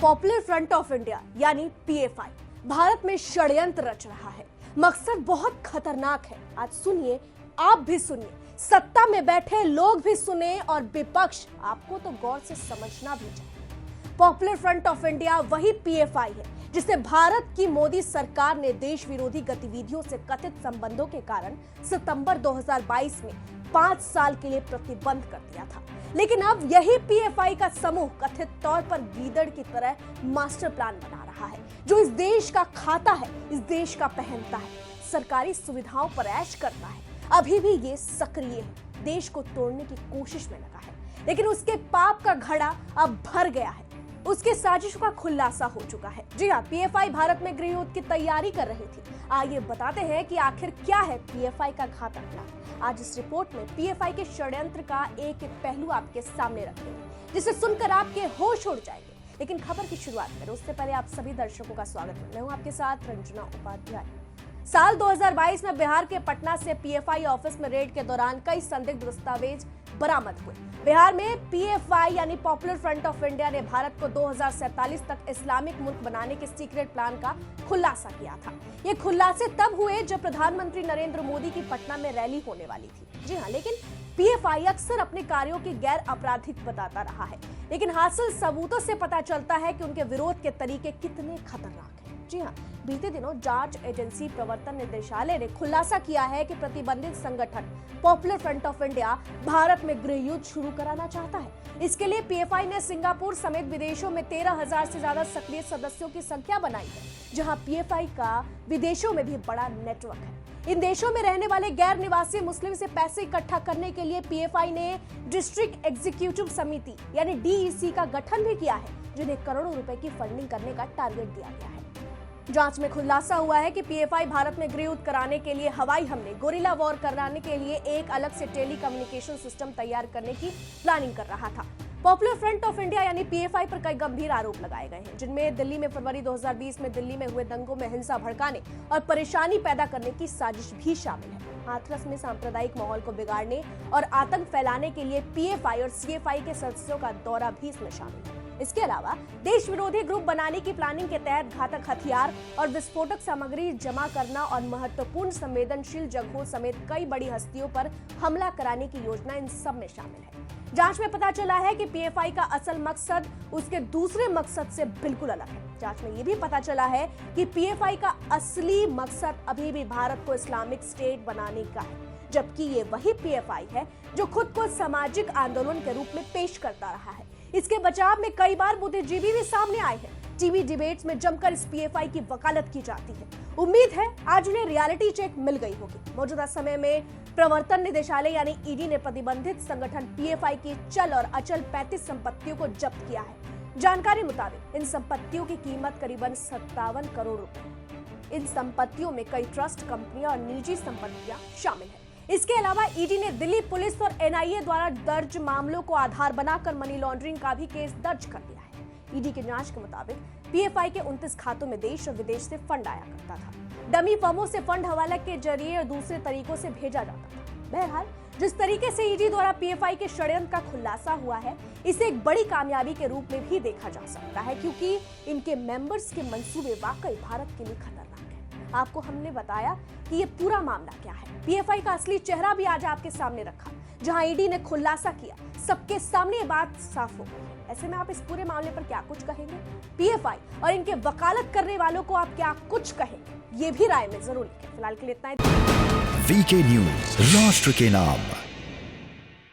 Popular front of India यानी PFI Bharat में षड्यंत्र रच रहा है। मकसद बहुत खतरनाक है। आज सुनिए, आप भी सुनिए, सत्ता में बैठे लोग भी सुने और विपक्ष आपको तो गौर से समझना भी चाहिए। पॉपुलर फ्रंट ऑफ इंडिया वही पीएफआई है जिसे भारत की मोदी सरकार ने देश विरोधी गतिविधियों से कथित संबंधों के कारण सितंबर 2022 में 5 साल के लिए प्रतिबंध कर दिया था। लेकिन अब यही पीएफआई का समूह कथित तौर पर गीदड़ की तरह मास्टर प्लान बना रहा है, जो इस देश का खाता है, इस देश का पहनता है, सरकारी सुविधाओं पर ऐश करता है। अभी भी ये सक्रिय है, देश को तोड़ने की कोशिश में लगा है, लेकिन उसके पाप का घड़ा अब भर गया है। उसके साजिशों का खुलासा हो चुका है। जी हाँ, पीएफआई भारत में गृह युद्ध की तैयारी कर रही थी। आइए बताते हैं कि आखिर क्या है पीएफआई का घातक प्लान। आज इस रिपोर्ट में पीएफआई के षड्यंत्र का एक एक पहलू आपके सामने रखेंगे, जिसे सुनकर आपके होश उड़ जाएंगे। लेकिन खबर की शुरुआत करें उससे पहले आप सभी दर्शकों का स्वागत है। मैं हूं आपके साथ रंजना उपाध्याय। साल 2022 में बिहार के पटना से पीएफआई ऑफिस में रेड के दौरान कई संदिग्ध दस्तावेज बरामद हुए। बिहार में पीएफआई यानी पॉपुलर फ्रंट ऑफ इंडिया ने भारत को 2047 तक इस्लामिक मुल्क बनाने के सीक्रेट प्लान का खुलासा किया था। ये खुलासे तब हुए जब प्रधानमंत्री नरेंद्र मोदी की पटना में रैली होने वाली थी। जी हाँ, लेकिन पीएफआई अक्सर अपने कार्यों की गैर आपराधिक बताता रहा है, लेकिन हासिल सबूतों से पता चलता है कि उनके विरोध के तरीके कितने खतरनाक हैं। जी हाँ, बीते दिनों जांच एजेंसी प्रवर्तन निदेशालय ने खुलासा किया है कि प्रतिबंधित संगठन popular front of India Bharat में गृह युद्ध शुरू कराना चाहता है। इसके लिए पीएफआई ने सिंगापुर समेत विदेशों में 13,000 से ज्यादा सक्रिय सदस्यों की संख्या बनाई है, जहां पीएफआई का विदेशों में भी बड़ा नेटवर्क है। इन देशों में रहने वाले गैर निवासी मुस्लिम से पैसे इकट्ठा करने के लिए पीएफआई ने डिस्ट्रिक्ट एग्जीक्यूटिव समिति यानी डीईसी का गठन भी किया है, जिन्हें करोड़ों रुपए की फंडिंग करने का टारगेट दिया गया है। जांच में खुलासा हुआ है कि पीएफआई भारत में गृह युद्ध कराने के लिए हवाई हमले, गोरिल्ला वॉर कराने के लिए एक अलग से टेली कम्युनिकेशन सिस्टम तैयार करने की प्लानिंग कर रहा था। पॉपुलर फ्रंट ऑफ इंडिया यानी पीएफआई पर कई गंभीर आरोप लगाए गए हैं, जिनमें दिल्ली में फरवरी 2020 में दिल्ली में हुए दंगों में हिंसा भड़काने और परेशानी पैदा करने की साजिश भी शामिल है। हाथरस में सांप्रदायिक माहौल को बिगाड़ने और आतंक फैलाने के लिए पीएफआई और सीएफआई के सदस्यों का दौरा भी इसमें शामिल है। इसके अलावा देश विरोधी ग्रुप बनाने की प्लानिंग के तहत घातक हथियार और विस्फोटक सामग्री जमा करना और महत्वपूर्ण संवेदनशील जगहों समेत कई बड़ी हस्तियों पर हमला कराने की योजना इन सब में शामिल है। जांच में पता चला है कि पीएफआई का असल मकसद उसके दूसरे मकसद से बिल्कुल अलग है। जांच में यह भी पता चला है कि पीएफआई का असली मकसद अभी भी भारत को इस्लामिक स्टेट बनाने का है, जबकि ये वही पीएफआई है जो खुद को सामाजिक आंदोलन के रूप में पेश करता रहा है। इसके बचाव में कई बार बुद्धिजीवी भी सामने आए हैं। टीवी डिबेट्स में जमकर इस पीएफआई की वकालत की जाती है। उम्मीद है आज उन्हें रियलिटी चेक मिल गई होगी। मौजूदा समय में प्रवर्तन निदेशालय यानी ईडी ने प्रतिबंधित संगठन पीएफआई की चल और अचल 35 संपत्तियों को जब्त किया है। जानकारी मुताबिक इन संपत्तियों की कीमत करीबन 57 करोड़ रुपए। इन संपत्तियों में कई ट्रस्ट कंपनियां और निजी संपत्तियां शामिल है। इसके अलावा ईडी ने दिल्ली पुलिस और एनआईए द्वारा दर्ज मामलों को आधार बनाकर मनी लॉन्ड्रिंग का भी केस दर्ज कर दिया है। ईडी की जांच के मुताबिक पीएफआई के 29 खातों में देश और विदेश से फंड आया करता था। डमी फर्मों से फंड हवाला के जरिए और दूसरे तरीकों से भेजा जाता था। बहरहाल, जिस तरीके से ईडी द्वारा पीएफआई के षड्यंत्र का खुलासा हुआ है, इसे एक बड़ी कामयाबी के रूप में भी देखा जा सकता है, क्योंकि इनके मेंबर्स के मंसूबे वाकई भारत के लिए खतरनाक है। आपको हमने बताया कि ये पूरा मामला क्या है। पीएफआई का असली चेहरा भी आज आपके सामने रखा, जहां ईडी ने खुलासा किया। सबके सामने ये बात साफ हो गई। ऐसे में आप इस पूरे मामले पर क्या कुछ कहेंगे? पीएफआई और इनके वकालत करने वालों को आप क्या कुछ कहेंगे? ये भी राय में जरूर लिखें। फिलहाल के लिए इतना ही। वीके न्यूज, राष्ट्र के नाम।